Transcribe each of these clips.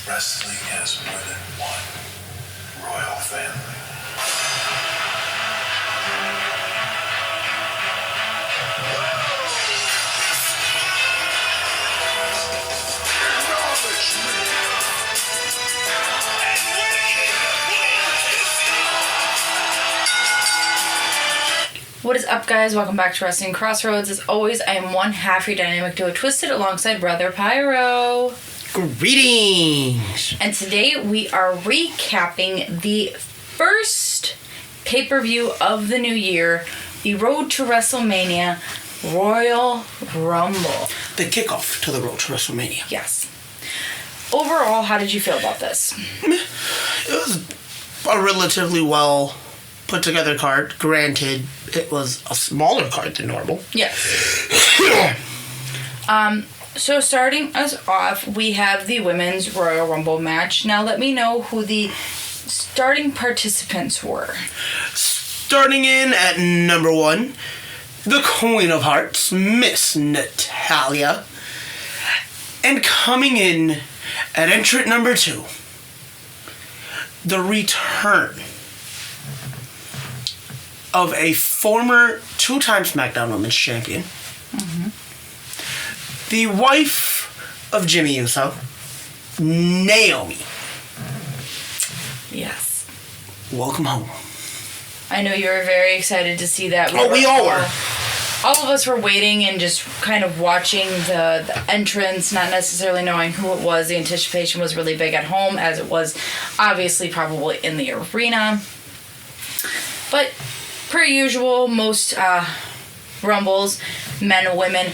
Wrestling has more than one royal family. What is up, guys? Welcome back to Wrestling Crossroads. As always, I am one half your dynamic duo, Twisted, alongside Brother Pyro. Greetings! And today we are recapping the first pay-per-view of the new year, the Road to WrestleMania Royal Rumble. The kickoff to the Road to WrestleMania. Yes. Overall, how did you feel about this? It was a relatively well put together card. Granted, it was a smaller card than normal. Yes. So starting us off, we have the Women's Royal Rumble match. Now let me know who the starting participants were. Starting in at number 1, the Queen of Hearts, Miss Natalya. And coming in at entrant number 2, the return of a former 2-time SmackDown Women's Champion. Mm-hmm. The wife of Jimmy Uso, Naomi. Yes. Welcome home. I know you were very excited to see that. We all were. All of us were waiting and just kind of watching the entrance, not necessarily knowing who it was. The anticipation was really big at home, as it was obviously probably in the arena. But per usual, most Rumbles, men and women,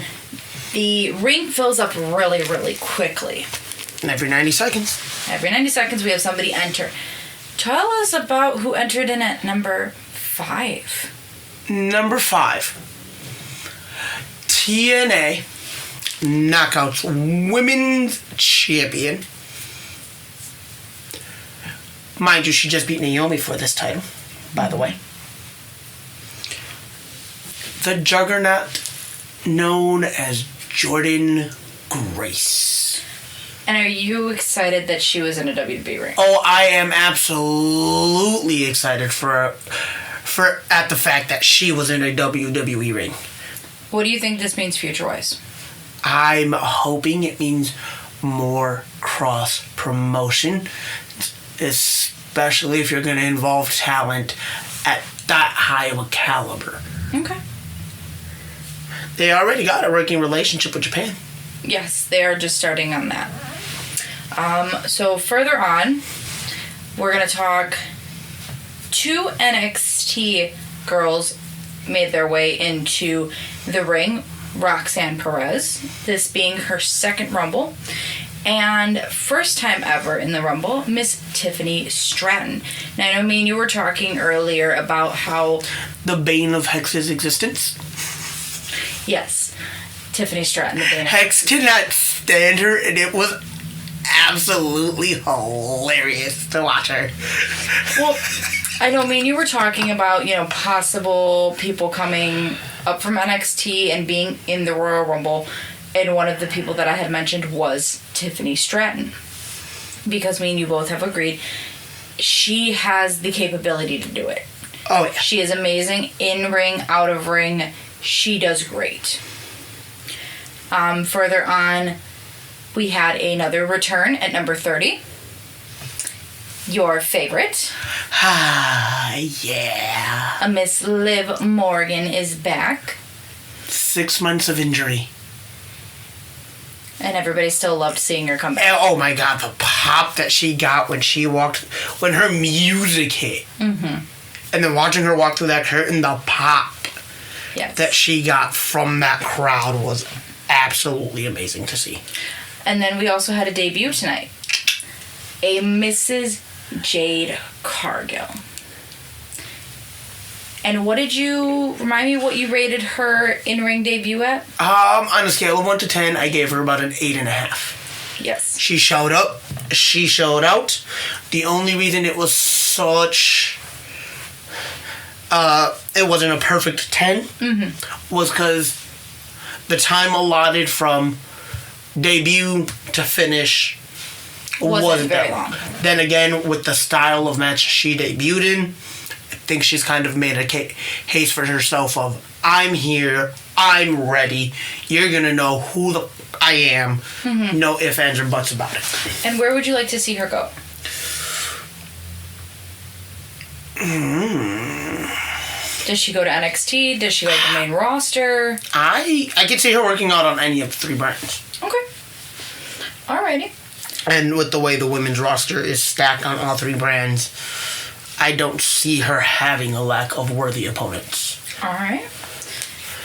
the ring fills up really, really quickly. And every 90 seconds. Every 90 seconds we have somebody enter. Tell us about who entered in at number 5. Number 5. TNA Knockouts Women's Champion. Mind you, she just beat Naomi for this title, by the way. The Juggernaut known as Jordynne Grace. And are you excited that she was in a WWE ring? Oh, I am absolutely excited for at the fact that she was in a WWE ring. What do you think this means future-wise? I'm hoping it means more cross-promotion, especially if you're going to involve talent at that high of a caliber. Okay. They already got a working relationship with Japan. Yes, they are just starting on that. So further on, we're going to talk 2 NXT girls made their way into the ring. Roxanne Perez, this being her second Rumble. And first time ever in the Rumble, Miss Tiffany Stratton. Now, I mean, you were talking earlier about how... The bane of Hex's existence? Yes. Tiffany Stratton, the bane of Hex did not stand her, and it was absolutely hilarious to watch her. Well, I know, I mean, you were talking about, possible people coming up from NXT and being in the Royal Rumble, and one of the people that I had mentioned was Tiffany Stratton. Because me and you both have agreed, she has the capability to do it. Oh, yeah. She is amazing in-ring, out-of-ring. She does great. Further on, we had another return at number 30. Your favorite. Yeah. A Miss Liv Morgan is back. 6 months of injury. And everybody still loved seeing her come back. And, oh my God, the pop that she got when her music hit. Mm-hmm. And then watching her walk through that curtain, the pop that she got from that crowd was absolutely amazing to see. And then we also had a debut tonight. A Mrs. Jade Cargill. And what did you... Remind me what you rated her in-ring debut at? On a scale of 1 to 10, I gave her about an 8.5. Yes. She showed up. She showed out. The only reason it was such... it wasn't a perfect 10 was because the time allotted from debut to finish Wasn't very that long. Then again, with the style of match she debuted in, I think she's kind of made a case for herself of, I'm here, I'm ready, you're going to know who I am, no ifs, ands, or buts about it. And where would you like to see her go? Does she go to NXT? Does she go to the main roster? I could see her working out on any of the 3 brands. Okay. Alrighty. And with the way the women's roster is stacked on all 3 brands, I don't see her having a lack of worthy opponents. Alright.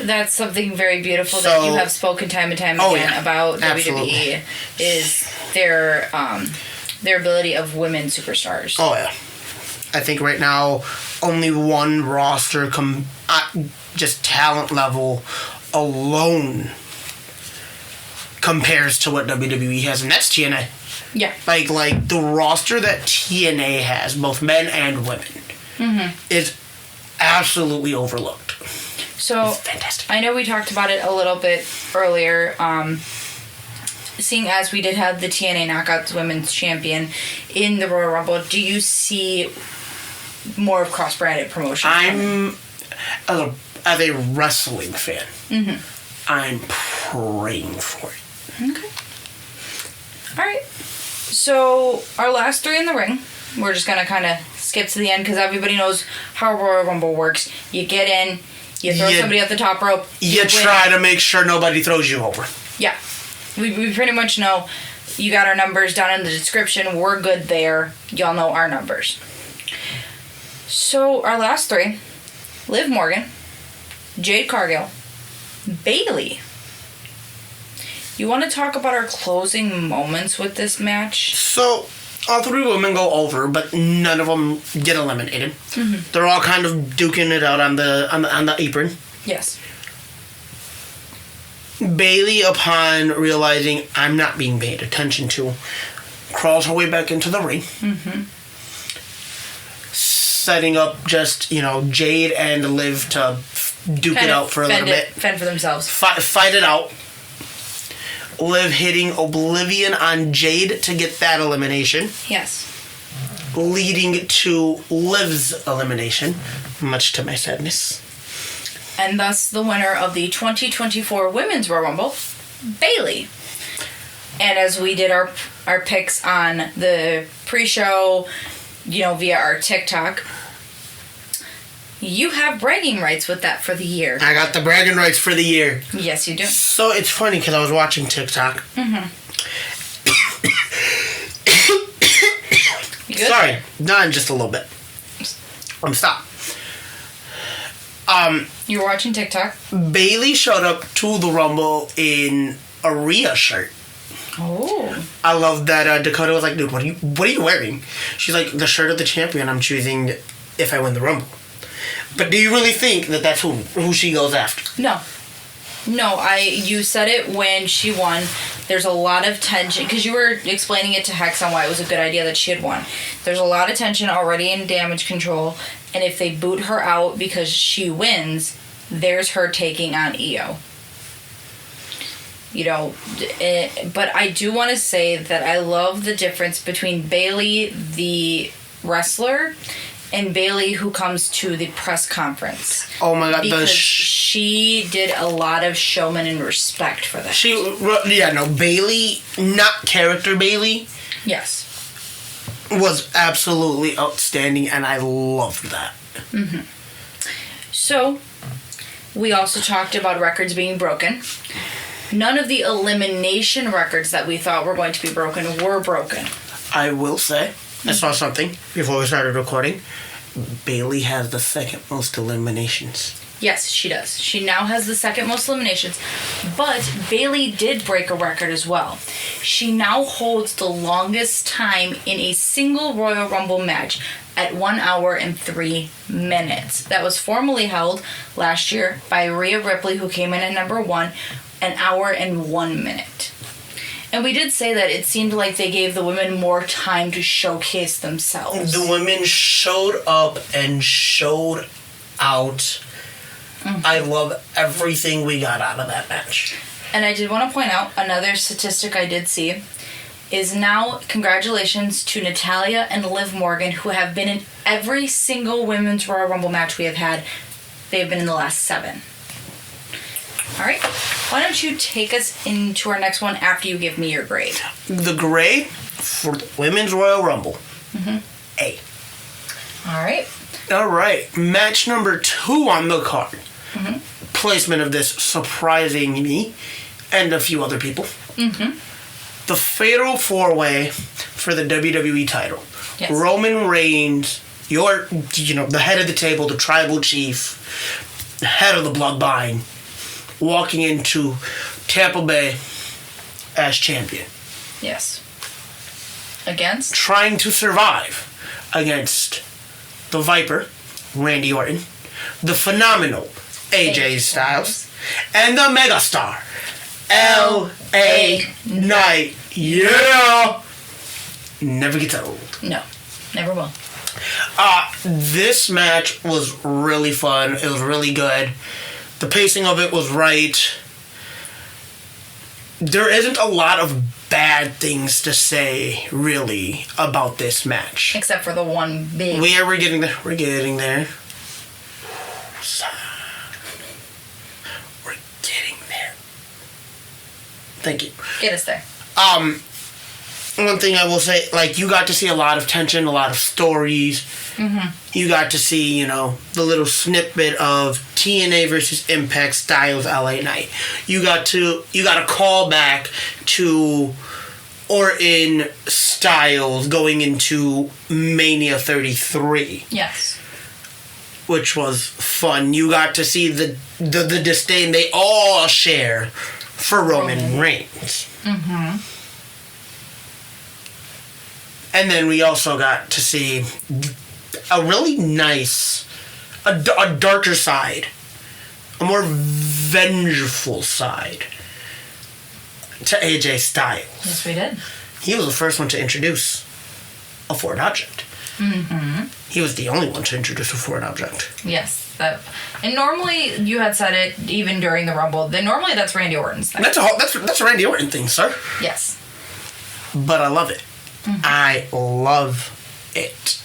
That's something very beautiful that you have spoken time and time again about WWE is their ability of women superstars. Oh, yeah. I think right now, only one roster, just talent level alone, compares to what WWE has, and that's TNA. Yeah. Like the roster that TNA has, both men and women, is absolutely overlooked. So, it's fantastic. I know we talked about it a little bit earlier, seeing as we did have the TNA Knockouts Women's Champion in the Royal Rumble, do you see more of cross-branded promotion? As a wrestling fan, I'm praying for it. Okay. Alright. So, our last 3 in the ring, we're just going to kind of skip to the end because everybody knows how Royal Rumble works. You get in, you throw somebody at the top rope. You try to make sure nobody throws you over. Yeah. We pretty much know. You got our numbers down in the description. We're good there. Y'all know our numbers. So, our last 3. Liv Morgan, Jade Cargill, Bayley. You want to talk about our closing moments with this match? So, all 3 women go over, but none of them get eliminated. They're all kind of duking it out on the apron. Yes. Bayley, upon realizing I'm not being paid attention to, crawls her way back into the ring. Setting up just, Jade and Liv to duke it out for a little bit. Fend for themselves. Fight it out. Liv hitting Oblivion on Jade to get that elimination. Yes. Leading to Liv's elimination, much to my sadness. And thus the winner of the 2024 Women's Royal Rumble, Bayley. And as we did our picks on the pre-show, via our TikTok, you have bragging rights with that for the year. I got the bragging rights for the year. Yes, you do. So it's funny because I was watching TikTok. You good? Sorry, not just a little bit. Stop. You were watching TikTok. Bayley showed up to the Rumble in a Rhea shirt. Oh. I love that Dakota was like, dude, what are you wearing? She's like, the shirt of the champion I'm choosing if I win the Rumble. But do you really think that that's who she goes after? No. You said it when she won. There's a lot of tension, because you were explaining it to Hex on why it was a good idea that she had won. There's a lot of tension already in Damage Control, and if they boot her out because she wins, there's her taking on Io. But I do want to say that I love the difference between Bayley, the wrestler, and Bayley, who comes to the press conference. Oh my god, because she did a lot of showman and respect for that. Bayley, not character Bayley. Yes. Was absolutely outstanding, and I loved that. So, we also talked about records being broken. None of the elimination records that we thought were going to be broken were broken. I will say, I saw something before we started recording. Bayley has the 2nd most eliminations. Yes, she does. She now has the 2nd most eliminations. But Bayley did break a record as well. She now holds the longest time in a single Royal Rumble match at 1 hour and 3 minutes. That was formally held last year by Rhea Ripley, who came in at number 1, 1 hour and 1 minute. And we did say that it seemed like they gave the women more time to showcase themselves. The women showed up and showed out. I love everything we got out of that match. And I did want to point out another statistic I did see is now congratulations to Natalya and Liv Morgan, who have been in every single Women's Royal Rumble match we have had. They've been in the last 7. All right. Why don't you take us into our next one after you give me your grade? The grade for the Women's Royal Rumble. A. All right. Match number 2 on the card. Placement of this surprising me and a few other people. The Fatal 4-Way for the WWE title. Yes. Roman Reigns, the head of the table, the tribal chief, the head of the bloodline, walking into Tampa Bay as champion. Yes. Against? Trying to survive against the Viper, Randy Orton, the phenomenal AJ Styles, and the megastar, L.A. Knight. Yeah! Never gets old. No, never will. This match was really fun. It was really good. The pacing of it was right. There isn't a lot of bad things to say, really, about this match. Except for the one big... We're getting there. We're getting there. We're getting there. Thank you. Get us there. One thing I will say, you got to see a lot of tension, a lot of stories. You got to see, the little snippet of TNA versus Impact Styles LA Knight. You got a call back to Orton Styles going into Mania 33. Yes. Which was fun. You got to see the disdain they all share for Roman Reigns. And then we also got to see a really nice, a darker side, a more vengeful side to AJ Styles. Yes, we did. He was the first one to introduce a foreign object. He was the only one to introduce a foreign object. Yes. And normally, you had said it even during the Rumble, normally that's Randy Orton's thing. That's a Randy Orton thing, sir. Yes. But I love it. I love it.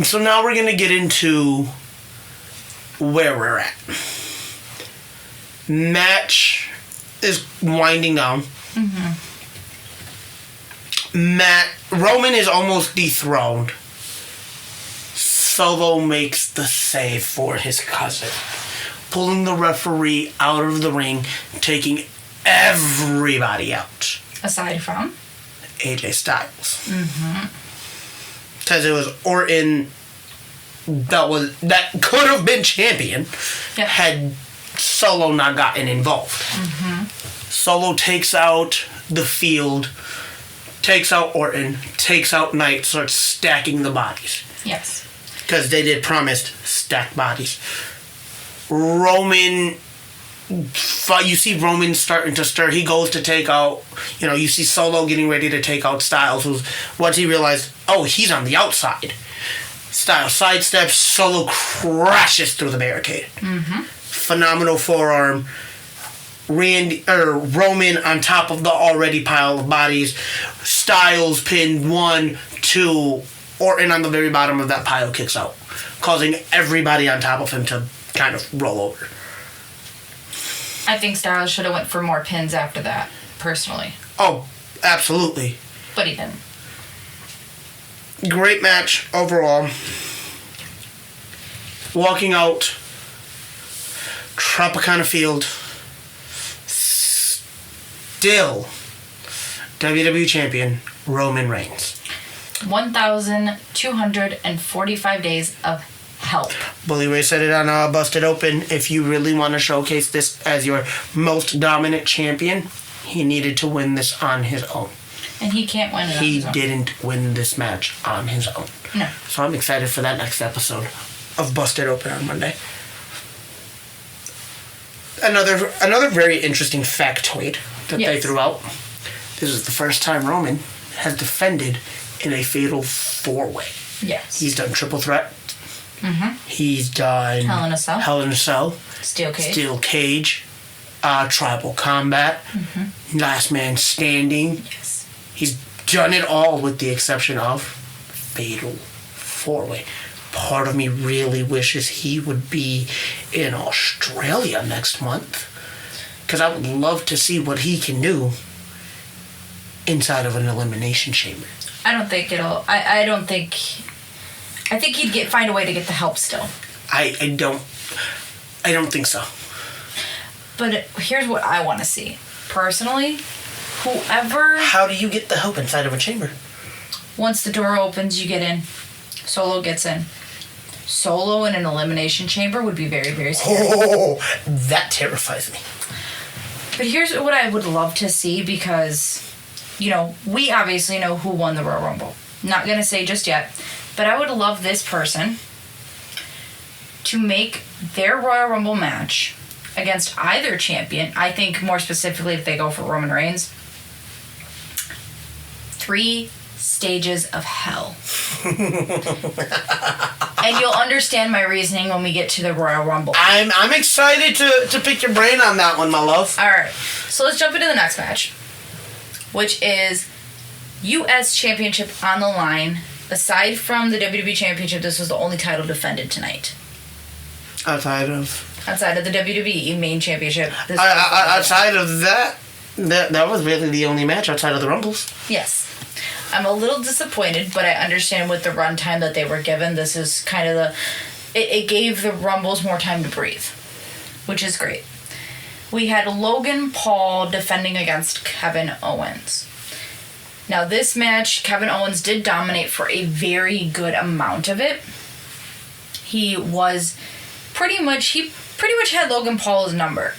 So now we're gonna get into where we're at. Match is winding down. Roman is almost dethroned. Solo makes the save for his cousin, pulling the referee out of the ring, taking everybody out. Aside from? AJ Styles. Because it was Orton that could have been champion had Solo not gotten involved. Solo takes out the field, takes out Orton, takes out Knight, starts stacking the bodies. Yes. Because they did promise stacked bodies. Roman, you see Roman starting to stir. He goes to take out, you see Solo getting ready to take out Styles. Once he realized, he's on the outside. Styles sidesteps, Solo crashes through the barricade. Phenomenal forearm. Roman on top of the already pile of bodies. Styles pinned 1, 2. Orton on the very bottom of that pile kicks out, causing everybody on top of him to kind of roll over. I think Styles should have went for more pins after that, personally. Oh, absolutely. But he didn't. Great match overall. Walking out Tropicana Field. Still WWE Champion Roman Reigns. 1,245 days of help. Bully Ray said it on Busted Open. If you really want to showcase this as your most dominant champion, he needed to win this on his own. And he can't win it on his own. He didn't win this match on his own. No. So I'm excited for that next episode of Busted Open on Monday. Another very interesting factoid that they threw out. This is the first time Roman has defended in a fatal 4-way. Yes. He's done triple threat. He's done Hell in a Cell. Hell in a Cell. Steel Cage. Steel Cage. tribal combat, last man standing. Yes. He's done it all with the exception of fatal 4-way. Part of me really wishes he would be in Australia next month, because I would love to see what he can do inside of an elimination chamber. I don't think it'll. I don't think. I think he'd find a way to get the help still. I don't think so. But here's what I want to see. Personally, whoever... How do you get the help inside of a chamber? Once the door opens, you get in. Solo gets in. Solo in an elimination chamber would be very, very scary. Oh, that terrifies me. But here's what I would love to see, because, you know, we obviously know who won the Royal Rumble. Not going to say just yet. But I would love this person to make their Royal Rumble match against either champion. I think more specifically if they go for Roman Reigns. 3 stages of hell. And you'll understand my reasoning when we get to the Royal Rumble. I'm excited to pick your brain on that one, my love. Alright, so let's jump into the next match, which is U.S. Championship on the line. Aside from the WWE Championship, this was the only title defended tonight. Outside of the WWE main championship. Outside of that was really the only match outside of the Rumbles. Yes. I'm a little disappointed, but I understand with the runtime that they were given, this is kind of it gave the Rumbles more time to breathe, which is great. We had Logan Paul defending against Kevin Owens. Now, this match, Kevin Owens did dominate for a very good amount of it. He pretty much had Logan Paul's number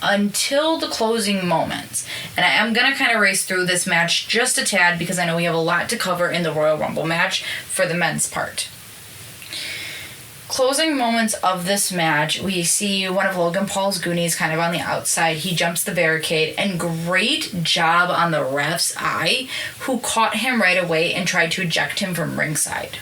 until the closing moments. And I am going to kind of race through this match just a tad, because I know we have a lot to cover in the Royal Rumble match for the men's part. Closing moments of this match, we see one of Logan Paul's goonies kind of on the outside. He jumps the barricade, and great job on the ref's eye, who caught him right away and tried to eject him from ringside.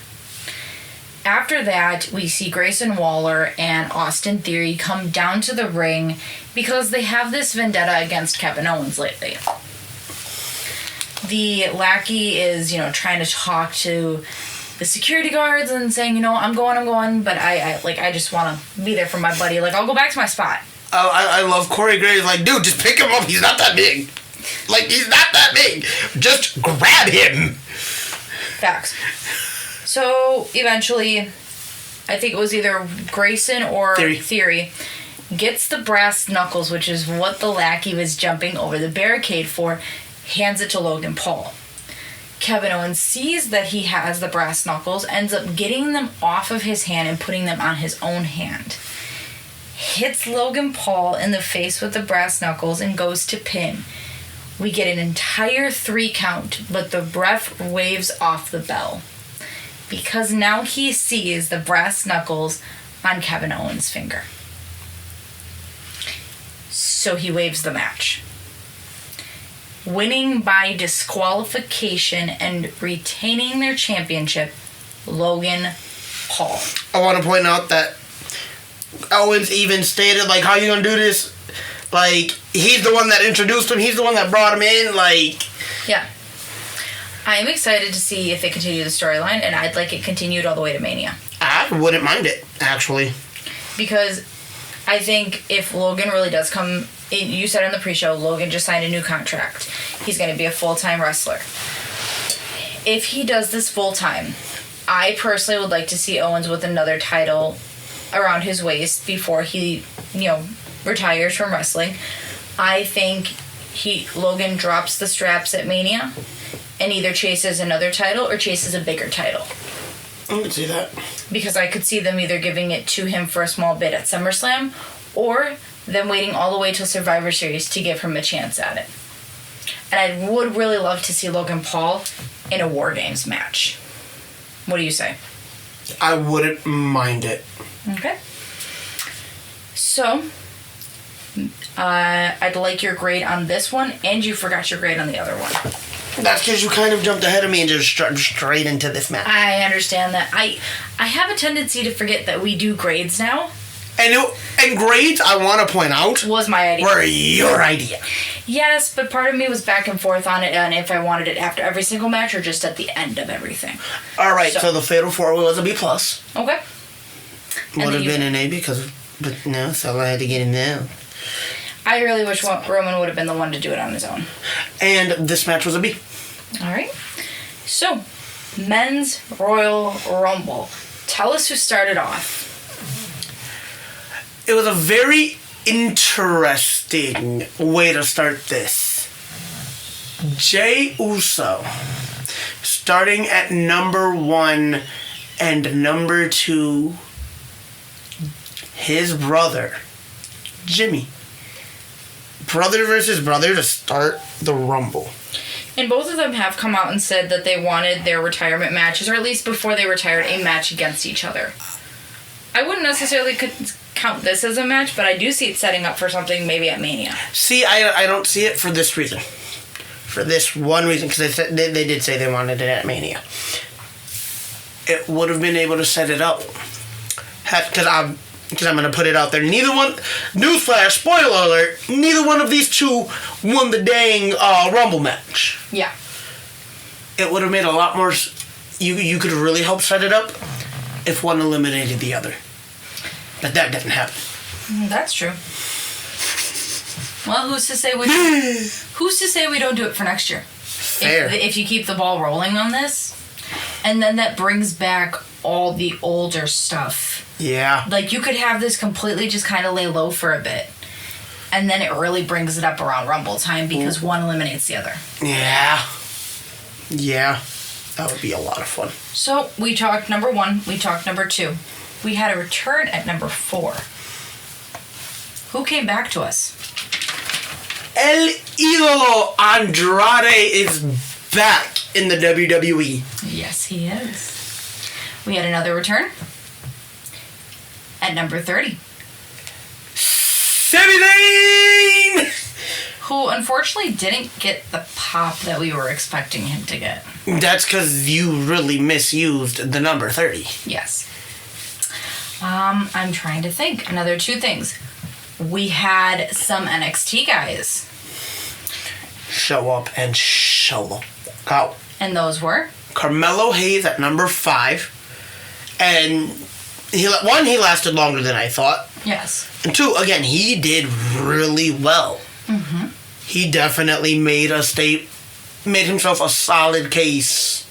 After that, we see Grayson Waller and Austin Theory come down to the ring because they have this vendetta against Kevin Owens lately. The lackey is, trying to talk to the security guards and saying, I'm going, but I just want to be there for my buddy. I'll go back to my spot. Oh, I love Corey Graves. Dude, just pick him up. He's not that big. He's not that big. Just grab him. Facts. So, eventually, I think it was either Grayson or Theory gets the brass knuckles, which is what the lackey was jumping over the barricade for, hands it to Logan Paul. Kevin Owens sees that he has the brass knuckles, ends up getting them off of his hand and putting them on his own hand. Hits Logan Paul in the face with the brass knuckles and goes to pin. We get an entire 3 count, but the ref waves off the bell, because now he sees the brass knuckles on Kevin Owens' finger. So he waves the match. Winning by disqualification and retaining their championship, Logan Paul. I want to point out that Owens even stated, how you gonna do this? He's the one that introduced him. He's the one that brought him in. Yeah. I am excited to see if they continue the storyline, and I'd like it continued all the way to Mania. I wouldn't mind it, actually. Because I think if Logan really does come... You said on the pre-show, Logan just signed a new contract. He's going to be a full-time wrestler. If he does this full-time, I personally would like to see Owens with another title around his waist before he, retires from wrestling. I think Logan drops the straps at Mania and either chases another title or chases a bigger title. I can see that. Because I could see them either giving it to him for a small bit at SummerSlam, or them waiting all the way till Survivor Series to give him a chance at it. And I would really love to see Logan Paul in a War Games match. What do you say? I wouldn't mind it. Okay. So, I'd like your grade on this one, and you forgot your grade on the other one. That's because you kind of jumped ahead of me and just jumped straight into this match. I understand that. I have a tendency to forget that we do grades now. And grades, I want to point out, was my idea. Were your idea. Yes, but part of me was back and forth on it, and if I wanted it after every single match or just at the end of everything. All right, so the Fatal 4 was a B+. Okay. Would have been an A but no, so I had to get him down. I really wish Roman would have been the one to do it on his own. And this match was a B. All right. So, Men's Royal Rumble. Tell us who started off. It was a very interesting way to start this. Jey Uso, starting at number 1 and number 2, his brother, Jimmy. Brother versus brother to start the Rumble. And both of them have come out and said that they wanted their retirement matches, or at least before they retired, a match against each other. I wouldn't necessarily count this as a match, but I do see it setting up for something maybe at Mania. See, I don't see it for this reason. For this one reason, because they did say they wanted it at Mania. It would have been able to set it up. Because I'm going to put it out there. Newsflash, spoiler alert, neither one of these two won the dang Rumble match. Yeah. It would have made a lot more... You could really help set it up if one eliminated the other. But that didn't happen. That's true. Well, who's to say we don't do it for next year? Fair. If you keep the ball rolling on this, and then that brings back all the older stuff. Yeah. Like, you could have this completely just kind of lay low for a bit, and then it really brings it up around Rumble time because one eliminates the other. Yeah. Yeah. That would be a lot of fun. So, we talked number 1, we talked number 2. We had a return at number 4. Who came back to us? El Idolo Andrade is back in the WWE. Yes, he is. We had another return at number 30. Sami Zayn! Who unfortunately didn't get the pop that we were expecting him to get. That's because you really misused the number 30. Yes. I'm trying to think. Another 2 things. We had some NXT guys. Show up and show out. And those were? Carmelo Hayes at number 5. And he lasted longer than I thought. Yes. And 2, again, he did really well. Mm-hmm. He definitely made himself a solid case.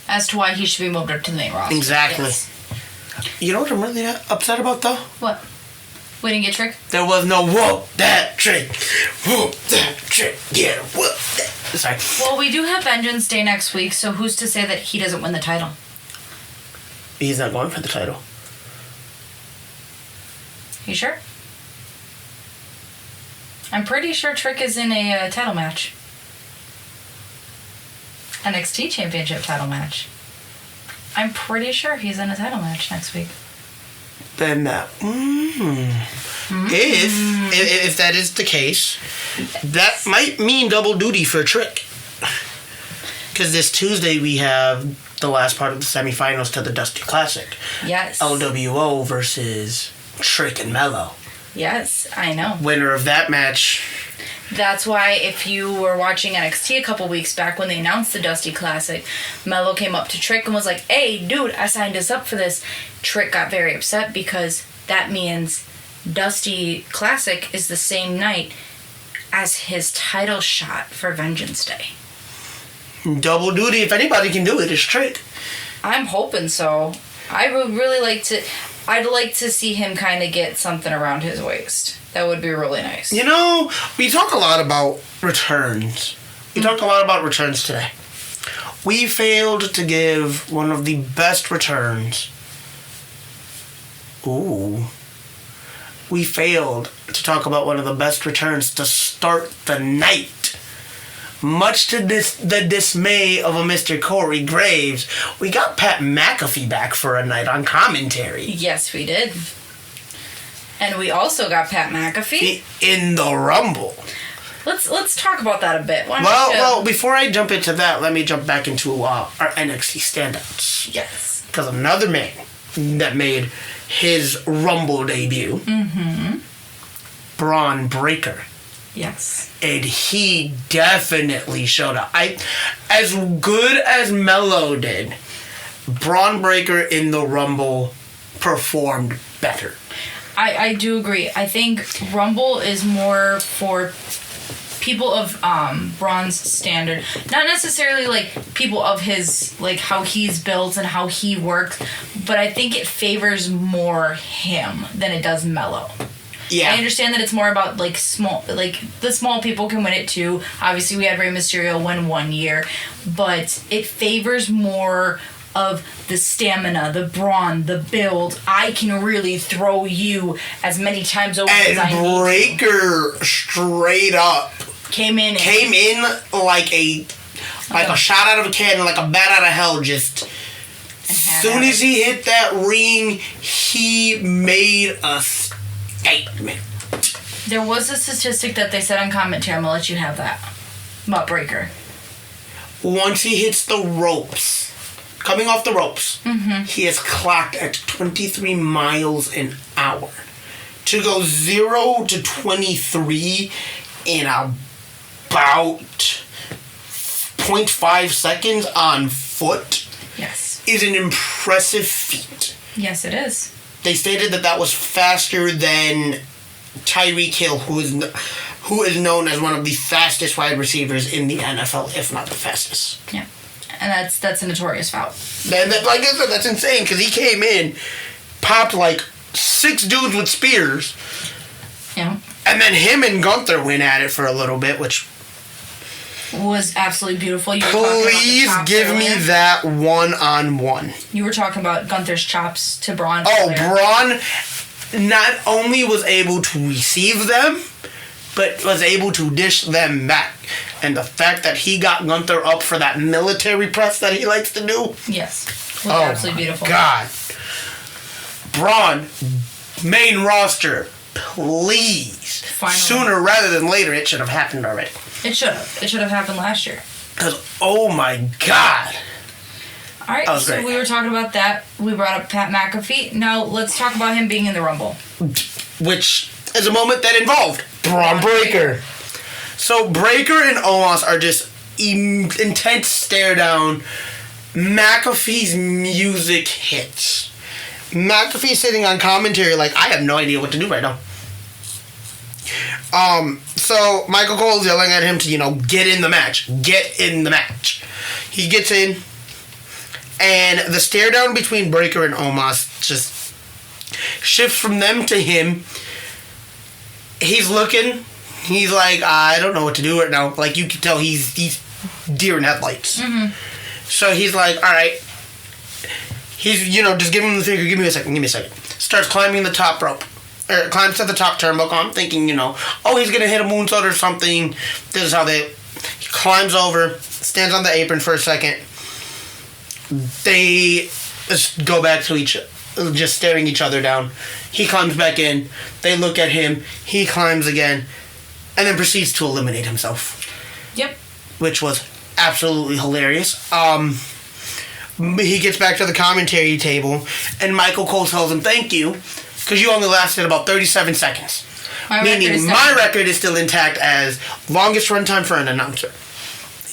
As to why he should be moved up to the main roster. Exactly. Yes. You know what I'm really upset about, though? What? We didn't get Trick? There was no whoop that trick. Whoop that trick. Yeah, whoop that. Sorry. Well, we do have Vengeance Day next week, so who's to say that he doesn't win the title? He's not going for the title. You sure? I'm pretty sure Trick is in a title match. NXT Championship title match. I'm pretty sure he's in a title match next week. Then if that is the case, that might mean double duty for Trick. Because this Tuesday we have the last part of the semifinals to the Dusty Classic. Yes. LWO versus Trick and Mello. Yes, I know. Winner of that match. That's why if you were watching NXT a couple weeks back when they announced the Dusty Classic, Mello came up to Trick and was like, "Hey, dude, I signed us up for this." Trick got very upset because that means Dusty Classic is the same night as his title shot for Vengeance Day. Double duty, if anybody can do it, is Trick. I'm hoping so. I would really like to... I'd like to see him kind of get something around his waist. That would be really nice. You know, we talk a lot about returns. We talked a lot about returns today. We failed to give one of the best returns. Ooh. We failed to talk about one of the best returns to start the night. Much to the dismay of a Mr. Corey Graves, we got Pat McAfee back for a night on commentary. Yes, we did. And we also got Pat McAfee in the Rumble. Let's talk about that a bit. Well, before I jump into that, let me jump back into our NXT standouts. Yes. Because another man that made his Rumble debut. Mm-hmm. Braun Breaker. Yes. And he definitely showed up. As good as Melo did, Braun Breaker in the Rumble performed better. I do agree. I think Rumble is more for people of Braun's standard. Not necessarily like people of his, like how he's built and how he works, but I think it favors more him than it does Melo. Yeah. I understand that it's more about like the small people can win it too. Obviously we had Rey Mysterio win one year, but it favors more of the stamina, the brawn, the build. I can really throw you as many times over as I need. And Breaker straight up came in like a shot out of a cannon, like a bat out of hell. Just as soon as he hit that ring, he made a statement. There was a statistic that they said on commentary. I'm gonna let you have that about Breaker. Once he hits the ropes, coming off the ropes, he is clocked at 23 miles an hour. To go 0 to 23 in about 0.5 seconds on foot, yes, is an impressive feat. Yes, it is. They stated that was faster than Tyreek Hill, who is known as one of the fastest wide receivers in the NFL, if not the fastest. Yeah, and that's a notorious foul. Like I said, that's insane because he came in, popped like 6 dudes with spears. Yeah. And then him and Gunther went at it for a little bit, which was absolutely beautiful. Please give me that one-on-one. You were talking about Gunther's chops to Braun. Oh, Braun not only was able to receive them, but was able to dish them back. And the fact that he got Gunther up for that military press that he likes to do. Yes. Was absolutely beautiful. God. Braun, main roster, please. Finally. Sooner rather than later, it should have happened already. It should have. It should have happened last year. Because, oh my God. All right, so great. We were talking about that. We brought up Pat McAfee. Now, let's talk about him being in the Rumble. Which is a moment that involved Braun Breaker. So, Breaker and Omos are just intense stare down. McAfee's music hits. McAfee's sitting on commentary like, I have no idea what to do right now. So Michael Cole's yelling at him to, get in the match. Get in the match. He gets in, and the stare down between Breaker and Omos just shifts from them to him. He's looking. He's like, I don't know what to do right now. Like, you can tell he's deer in headlights. Mm-hmm. So he's like, all right. He's, just give him the finger. Give me a second. Starts climbing the top rope. Or climbs to the top turnbuckle. I'm thinking, he's going to hit a moonsault or something. This is how he climbs over, stands on the apron for a second. They just go back to just staring each other down. He climbs back in. They look at him. He climbs again. And then proceeds to eliminate himself. Yep. Which was absolutely hilarious. He gets back to the commentary table, and Michael Cole tells him, thank you, because you only lasted about 37 seconds. Meaning my record is still intact as longest runtime for an announcer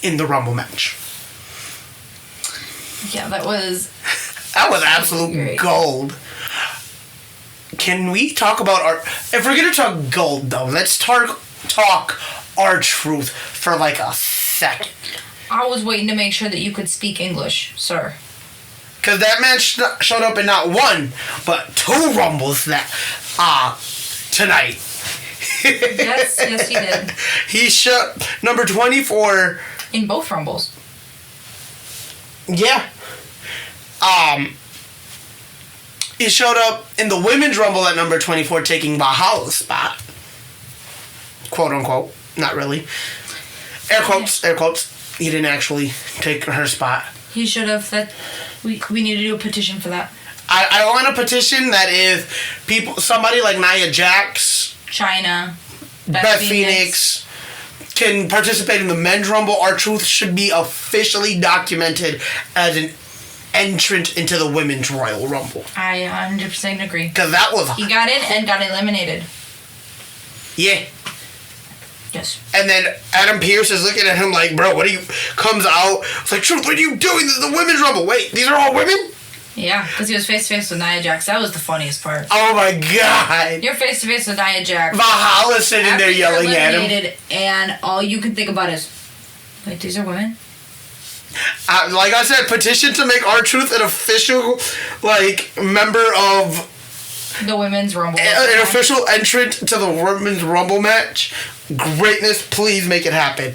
in the Rumble match. Yeah, that was absolute great. Gold. Can we talk about if we're going to talk gold, though, let's talk R-Truth for like a second. I was waiting to make sure that you could speak English, sir. Because that man showed up in not one, but 2 Rumbles tonight. Yes, he did. He showed number 24 in both Rumbles. Yeah. He showed up in the Women's Rumble at number 24, taking Valhalla's spot. Quote unquote. Not really. Air quotes. He didn't actually take her spot. He should have. We need to do a petition for that. I want a petition that if somebody like Nia Jax, China, Beth Phoenix can participate in the Men's Rumble, R-Truth should be officially documented as an entrant into the Women's Royal Rumble. I 100% agree. Because that was... He got in and got eliminated. Yeah. Yes. And then Adam Pearce is looking at him like, bro, what are you... Comes out. It's like, Truth, what are you doing? This is the Women's Rumble. Wait, these are all women? Yeah, because he was face-to-face with Nia Jax. That was the funniest part. Oh, my God. You're face-to-face with Nia Jax. Valhalla's sitting there yelling at him. And all you can think about is, wait, these are women? Like I said, petition to make R-Truth an official, member of... The Women's Rumble. An official entrant to the Women's Rumble match. Greatness, please make it happen.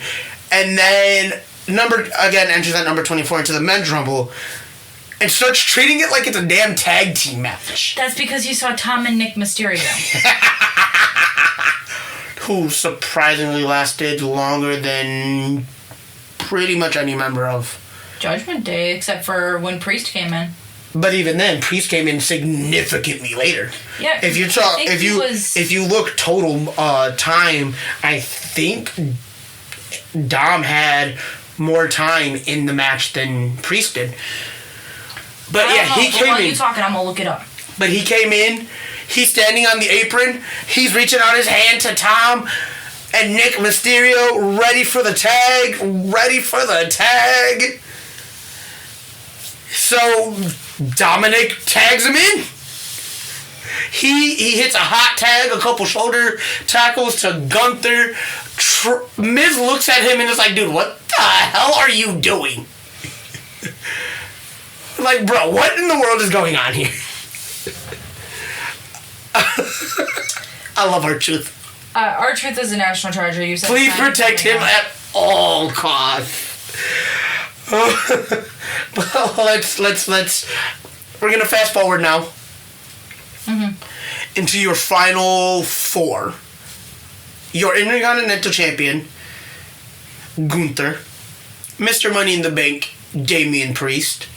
And then, enters at number 24 into the Men's Rumble. And starts treating it like it's a damn tag team match. That's because you saw Tom and Nick Mysterio. Who surprisingly lasted longer than pretty much any member of Judgment Day, except for when Priest came in. But even then, Priest came in significantly later. Yeah. If you look total time, I think Dom had more time in the match than Priest did. But yeah, he came in. While you're talking, I'm gonna look it up. But he came in. He's standing on the apron. He's reaching out his hand to Tom and Nick Mysterio, ready for the tag. So Dominic tags him in. He hits a hot tag, a couple shoulder tackles to Gunther. Miz looks at him and is like, dude, what the hell are you doing? Like, bro, what in the world is going on here? I love R-Truth. R-Truth is a national treasure. You said please protect him at all costs. let's. We're gonna fast forward now into your final four. Your Intercontinental Champion, Gunther, Mr. Money in the Bank, Damian Priest.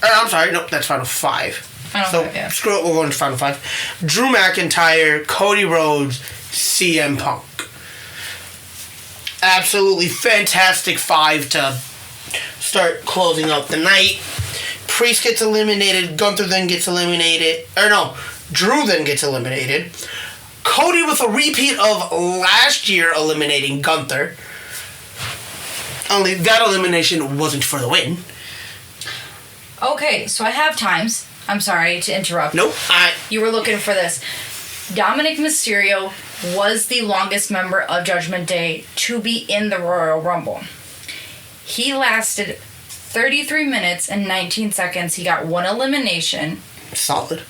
I'm sorry, nope, that's final five. Final five, yeah. Screw it, we'll go into final five. Drew McIntyre, Cody Rhodes, CM Punk. Absolutely fantastic five to start closing out the night. Priest gets eliminated, Gunther then gets eliminated. Drew then gets eliminated. Cody with a repeat of last year eliminating Gunther. Only that elimination wasn't for the win. Okay, so I have times. I'm sorry to interrupt. Nope. You were looking for this. Dominic Mysterio was the longest member of Judgment Day to be in the Royal Rumble. He lasted 33 minutes and 19 seconds. He got one elimination. Solid.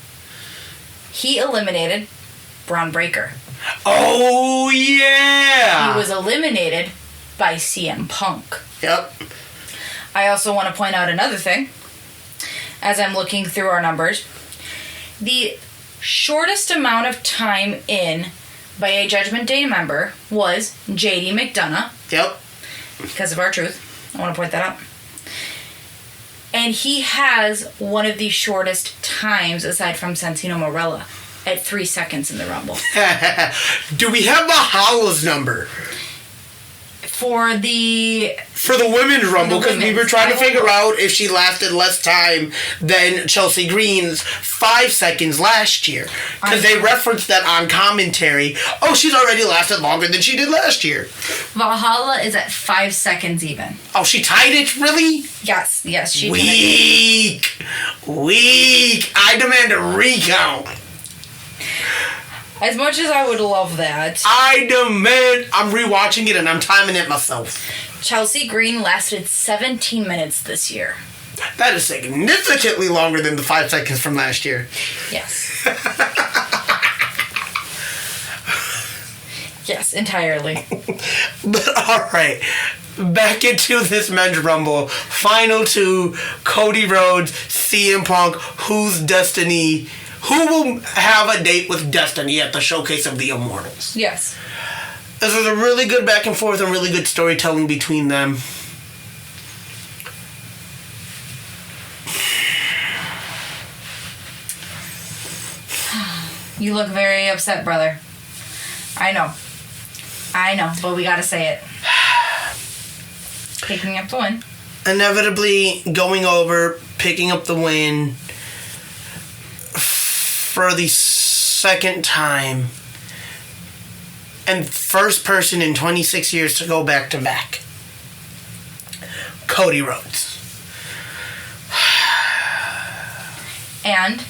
He eliminated Braun Breaker. Oh, yeah! He was eliminated by CM Punk. Yep. I also want to point out another thing. As I'm looking through our numbers, the shortest amount of time in by a Judgment Day member was JD McDonough. Yep. Because of R-Truth. I want to point that out. And he has one of the shortest times, aside from Santino Marella, at 3 seconds in the Rumble. Do we have Mahala's number? For the Women's Rumble, because we were trying to figure out if she lasted less time than Chelsea Green's 5 seconds last year. Because they referenced that on commentary. Oh, she's already lasted longer than she did last year. Valhalla is at 5 seconds even. Oh, she tied it? Really? Yes, she did. Weak. I demand a recount. As much as I would love that. I'm rewatching it and I'm timing it myself. Chelsea Green lasted 17 minutes this year. That is significantly longer than the 5 seconds from last year. Yes. Yes, entirely. But alright. Back into this Men's Rumble. Final two, Cody Rhodes, CM Punk, who will have a date with Destiny at the Showcase of the Immortals? Yes. This was a really good back and forth and really good storytelling between them. You look very upset, brother. I know, but we gotta say it. Picking up the win. Inevitably going over, picking up the win for the second time. And first person in 26 years to go back-to-back. Cody Rhodes. And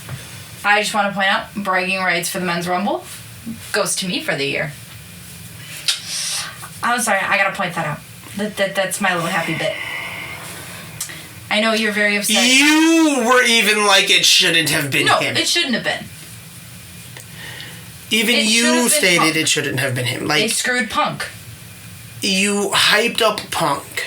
I just want to point out, bragging rights for the Men's Rumble goes to me for the year. I'm sorry, I gotta point that out. That's my little happy bit. I know you're very upset. You were even like it shouldn't have been him. No, it shouldn't have been. Even you stated it shouldn't have been him. Like, they screwed Punk. You hyped up Punk.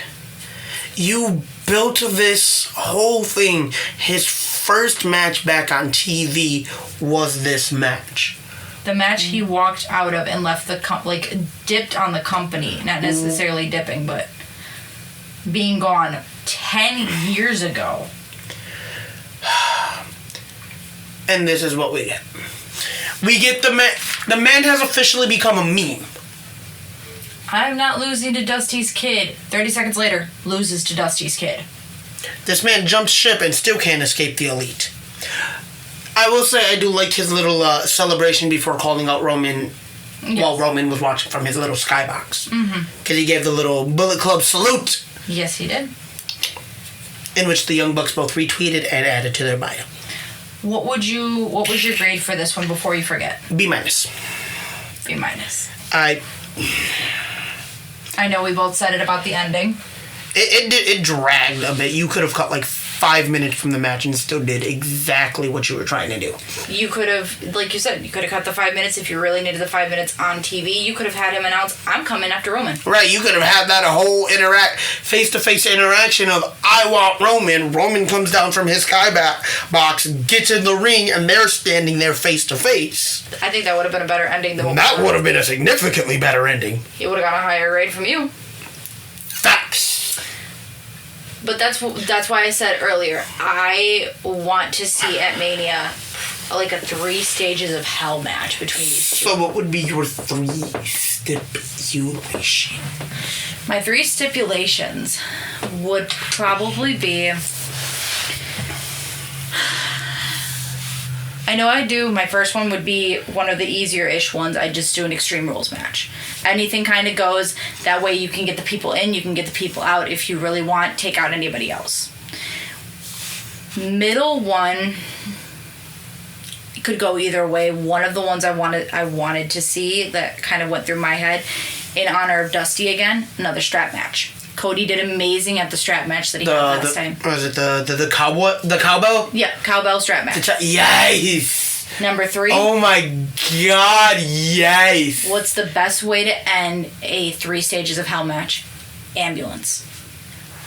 You built this whole thing. His first match back on TV was this match. The match he walked out of and left the dipped on the company. Not necessarily dipping, but being gone 10 years ago. And this is what we get. We get the man. The man has officially become a meme. I'm not losing to Dusty's kid. 30 seconds later, loses to Dusty's kid. This man jumps ship and still can't escape the Elite. I will say I do like his little celebration before calling out Roman while Roman was watching from his little skybox. Because he gave the little Bullet Club salute. Yes, he did. In which the Young Bucks both retweeted and added to their bio. What was your grade for this one before you forget? B-. B-. I know we both said it about the ending. It dragged a bit. You could have cut like 5 minutes from the match and still did exactly what you were trying to do. You could have, like you said, you could have cut the 5 minutes if you really needed the 5 minutes on TV. You could have had him announce, I'm coming after Roman. Right, you could have had that a whole face-to-face interaction of, I want Roman. Roman comes down from his skybox, gets in the ring, and they're standing there face-to-face. I think that would have been a better ending than what that would have been a significantly better ending. He would have got a higher grade from you. Facts. But that's why I said earlier, I want to see at Mania like a 3 stages of hell match between these two. So what would be your 3 stipulations? My 3 stipulations would probably be... I know I do. My first one would be one of the easier-ish ones. I'd just do an Extreme Rules match. Anything kind of goes. That way you can get the people in, you can get the people out. If you really want, take out anybody else. Middle one could go either way. One of the ones I wanted to see that kind of went through my head, in honor of Dusty again, another strap match. Cody did amazing at the strap match that he had last time. Was it the cowbell? Yeah, cowbell strap match. Yes! Number 3. Oh my god, yes! What's the best way to end a 3 stages of hell match? Ambulance.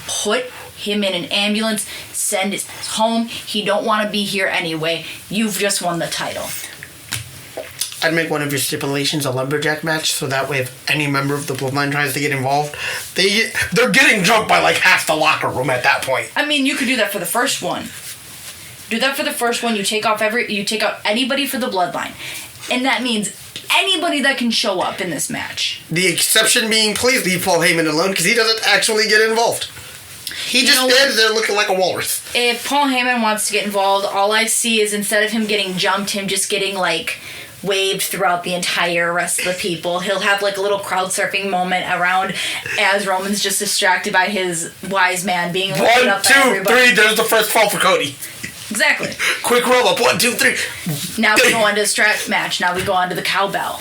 Put him in an ambulance, send his home. He don't want to be here anyway. You've just won the title. I'd make one of your stipulations a lumberjack match, so that way if any member of the Bloodline tries to get involved, they're getting jumped by like half the locker room at that point. I mean, you could do that for the first one. Do that for the first one. You take out anybody for the Bloodline, and that means anybody that can show up in this match. The exception being, please leave Paul Heyman alone because he doesn't actually get involved. He just stands there looking like a walrus. If Paul Heyman wants to get involved, all I see is instead of him getting jumped, him just getting like waved throughout the entire rest of the people. He'll have like a little crowd surfing moment around as Roman's just distracted by his wise man being lifted up by everybody. 1, 2, 3, there's the first fall for Cody. Exactly. Quick roll up, 1, 2, 3. Now we go on to the strap match. Now we go on to the cowbell.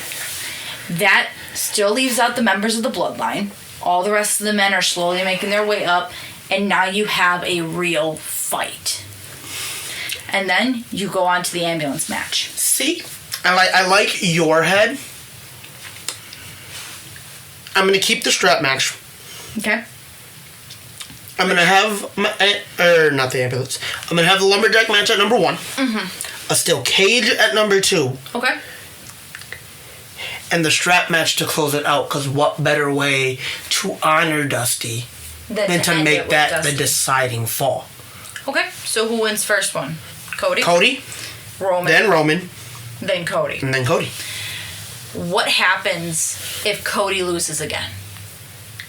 That still leaves out the members of the Bloodline. All the rest of the men are slowly making their way up, and now you have a real fight. And then you go on to the ambulance match. See? I like your head. I'm going to keep the strap match. Okay. I'm going to have not the ambulance. I'm going to have the lumberjack match at number 1. Mm-hmm. A steel cage at number 2. Okay. And the strap match to close it out, because what better way to honor Dusty than to make that Dusty the deciding fall. Okay. So who wins first one? Cody? Cody. Roman. Then Roman. Then Cody. And then Cody. What happens if Cody loses again?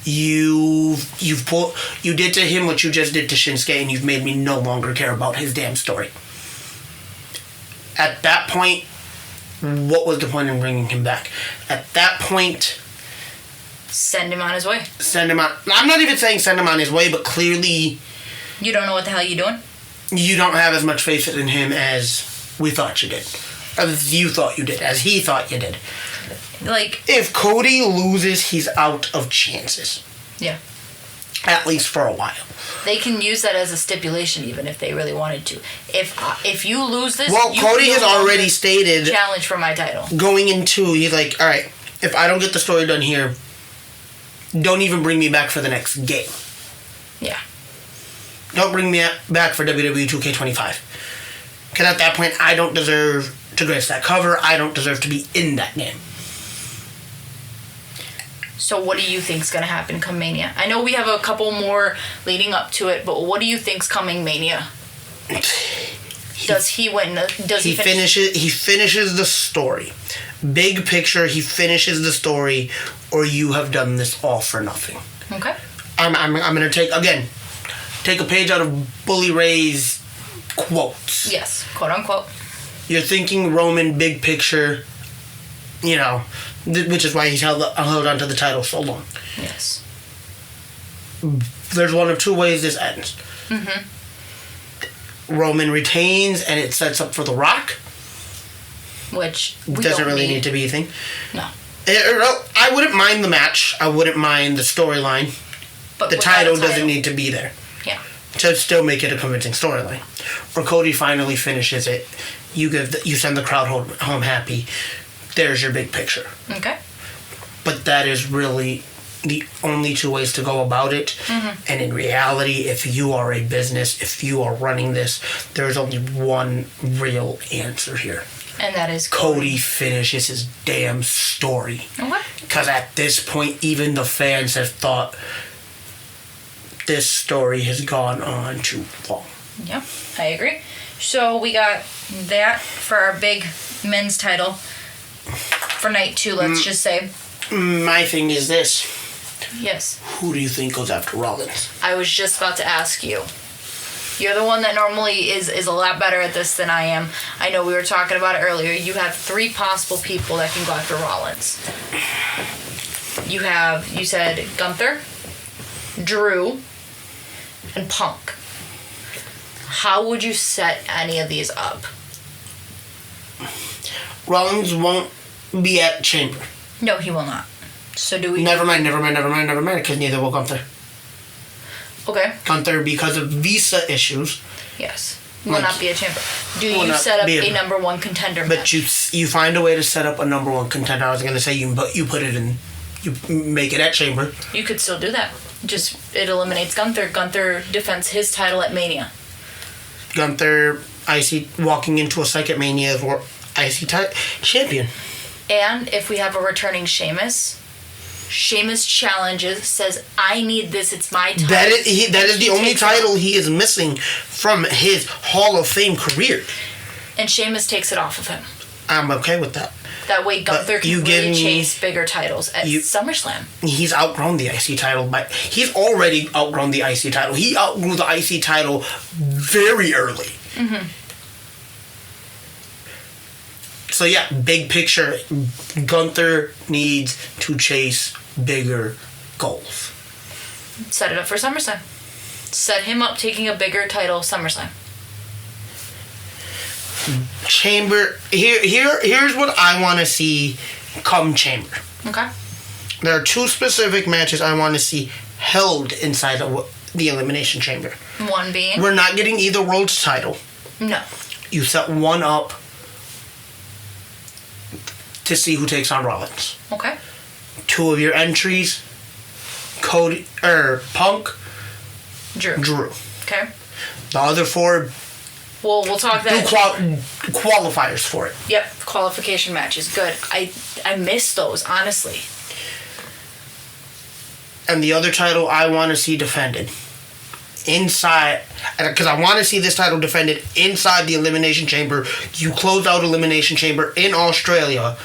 You did to him what you just did to Shinsuke, and you've made me no longer care about his damn story. At that point, what was the point in bringing him back? At that point, send him on his way. Send him on. I'm not even saying send him on his way, but clearly, you don't know what the hell you're doing. You don't have as much faith in him as we thought you did, as you thought you did, as he thought you did. Like, if Cody loses, he's out of chances. Yeah. At least for a while. They can use that as a stipulation, even if they really wanted to. If you lose this, well, Cody has already stated challenge for my title. Going into, he's like, all right, if I don't get the story done here, don't even bring me back for the next game. Yeah. Don't bring me back for WWE 2K25. Because at that point, I don't deserve to grace that cover. I don't deserve to be in that game. So what do you think's going to happen come Mania? I know we have a couple more leading up to it, but what do you think's coming Mania? Does he win? Does he finish? He finishes the story. Big picture, he finishes the story, or you have done this all for nothing. Okay. I'm going to take a page out of Bully Ray's quotes. Yes, quote unquote. You're thinking Roman big picture, which is why he's held on to the title so long. Yes. There's one of two ways this ends. Mm-hmm. Roman retains and it sets up for The Rock. Which doesn't really need to be a thing. No. I wouldn't mind the match. I wouldn't mind the storyline. But the title doesn't need to be there. Yeah. To still make it a convincing storyline. Or Cody finally finishes it. You send the crowd home happy. There's your big picture. Okay. But that is really the only two ways to go about it. Mm-hmm. And in reality, if you are a business, if you are running this, there's only one real answer here. And that is Cody finishes his damn story. Okay. Because at this point, even the fans have thought this story has gone on too long. Yep, I agree. So we got that for our big men's title for night 2, let's just say. My thing is this. Yes. Who do you think goes after Rollins? I was just about to ask you. You're the one that normally is a lot better at this than I am. I know we were talking about it earlier. You have 3 possible people that can go after Rollins. You said Gunther, Drew, and Punk. How would you set any of these up? Rollins won't be at Chamber. No, he will not. So do we... Never mind, because neither will Gunther. Okay. Gunther, because of visa issues... Yes. Will not be a Chamber. Do you set up a number 1 contender match? But you find a way to set up a number 1 contender. I was going to say you put it in... You make it at Chamber. You could still do that. Just, it eliminates Gunther. Gunther defends his title at Mania. Gunther, walking into a second Mania as IC champion. And if we have a returning Sheamus challenges, says, I need this, it's my title. That is the only title he is missing from his Hall of Fame career. And Sheamus takes it off of him. I'm okay with that. That way Gunther can really chase bigger titles at SummerSlam. He's outgrown the IC title. He's already outgrown the IC title. He outgrew the IC title very early. Mm-hmm. So yeah, big picture, Gunther needs to chase bigger goals. Set it up for SummerSlam. Set him up taking a bigger title SummerSlam. Chamber, here's what I want to see come Chamber. Okay. There are 2 specific matches I want to see held inside of the Elimination Chamber. One being? We're not getting either world's title. No. You set one up to see who takes on Rollins. Okay. 2 of your entries, Punk, Drew. Okay. The other 4... Well, we'll talk that. Do qualifiers for it. Yep, qualification matches. Good. I miss those, honestly. And the other title I want to see defended inside, because I want to see this title defended inside the Elimination Chamber. You close out Elimination Chamber in Australia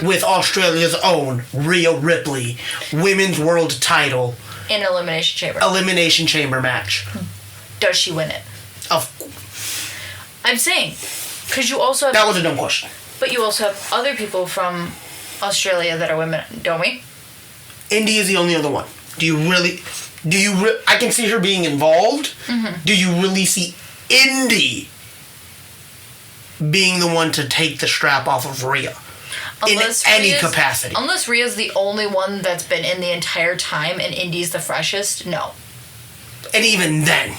with Australia's own Rhea Ripley women's world title In Elimination Chamber. Elimination Chamber match. Does she win it? I'm saying, because you also have... That was a dumb question. But you also have other people from Australia that are women, don't we? Indy is the only other one. I can see her being involved. Mm-hmm. Do you really see Indy being the one to take the strap off of Rhea? Unless in any capacity. Unless Rhea's the only one that's been in the entire time and Indy's the freshest, no. And even then,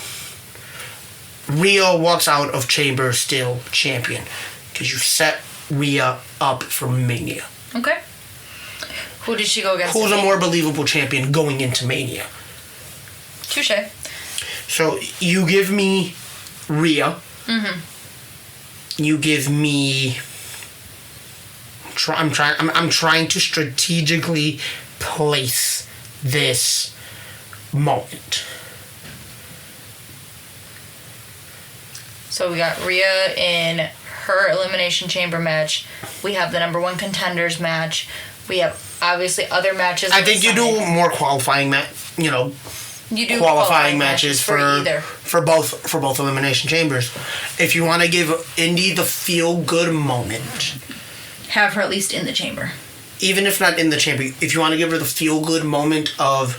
Rhea walks out of Chamber still champion. Because you set Rhea up for Mania. Okay. Who did she go against? Who's a more believable champion going into Mania? Touche. So you give me Rhea. Mm-hmm. You give me... I'm trying to strategically place this moment. So we got Rhea in her Elimination Chamber match. We have the number 1 contenders match. We have obviously other matches. I think you do more qualifying You do qualifying matches for either. for both Elimination Chambers. If you want to give Indy the feel good moment, have her at least in the chamber. Even if not in the chamber, if you want to give her the feel good moment of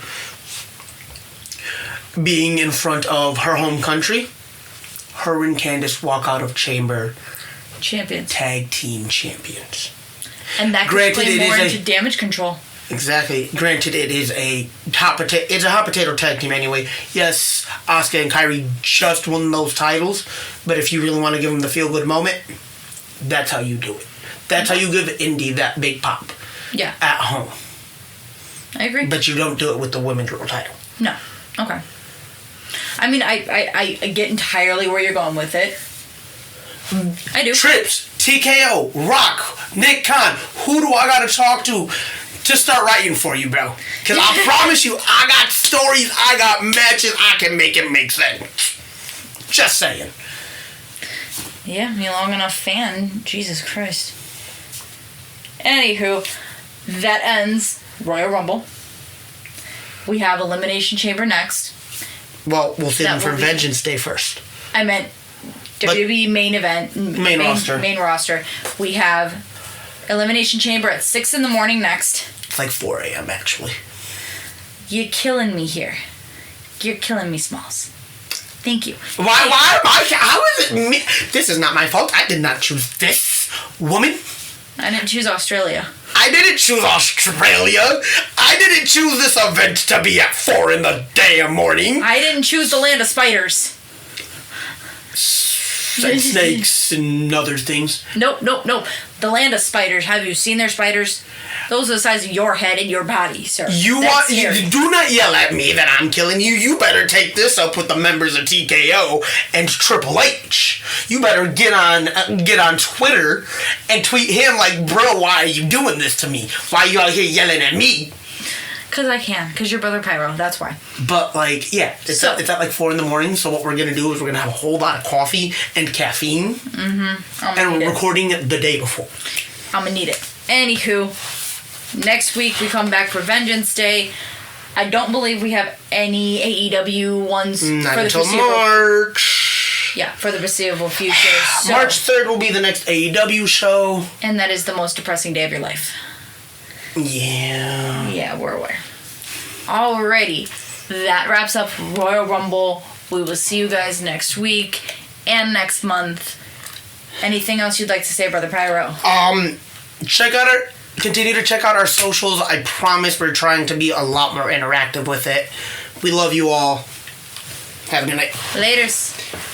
being in front of her home country, her and Candice walk out of Chamber champions, tag team champions. And that could play more into damage control. Exactly. Granted, it is a hot potato tag team anyway. Yes, Asuka and Kairi just won those titles, but if you really want to give them the feel good moment, that's how you do it. That's how you give Indy that big pop. Yeah. At home. I agree. But you don't do it with the women's world title. No. Okay. I mean, I get entirely where you're going with it. I do. Trips, TKO, Rock, Nick Khan. Who do I gotta talk to start writing for you, bro? Because I promise you, I got stories, I got matches, I can make it make sense. Just saying. Yeah, me long enough fan. Jesus Christ. Anywho, that ends Royal Rumble. We have Elimination Chamber next. Well, we'll save them for Vengeance Day first. I meant WWE main event. Main roster. We have Elimination Chamber at 6 in the morning next. It's like 4 a.m. actually. You're killing me here. You're killing me, Smalls. Thank you. Why how is it me? This is not my fault. I did not choose this woman. I didn't choose Australia. I didn't choose Australia. I didn't choose this event to be at 4 in the damn morning. I didn't choose the land of spiders. Snakes and other things. Nope. The land of spiders. Have you seen their spiders? Those are the size of your head and your body, sir. You do not yell at me that I'm killing you. You better take this up with the members of TKO and Triple H. You better get on Twitter and tweet him like, bro, why are you doing this to me? Why are you out here yelling at me? Because I can. Because you're Brother Pyro. That's why. But, it's at like 4 in the morning, so what we're going to do is we're going to have a whole lot of coffee and caffeine. Mm-hmm. And we're recording it the day before. I'm going to need it. Anywho, next week we come back for Vengeance Day. I don't believe we have any AEW ones for the foreseeable... March. Yeah, for the foreseeable future. So, March 3rd will be the next AEW show. And that is the most depressing day of your life. Yeah. Yeah, we're aware. Alrighty. That wraps up Royal Rumble. We will see you guys next week and next month. Anything else you'd like to say, Brother Pyro? Continue to check out our socials. I promise we're trying to be a lot more interactive with it. We love you all. Have a good night. Laters.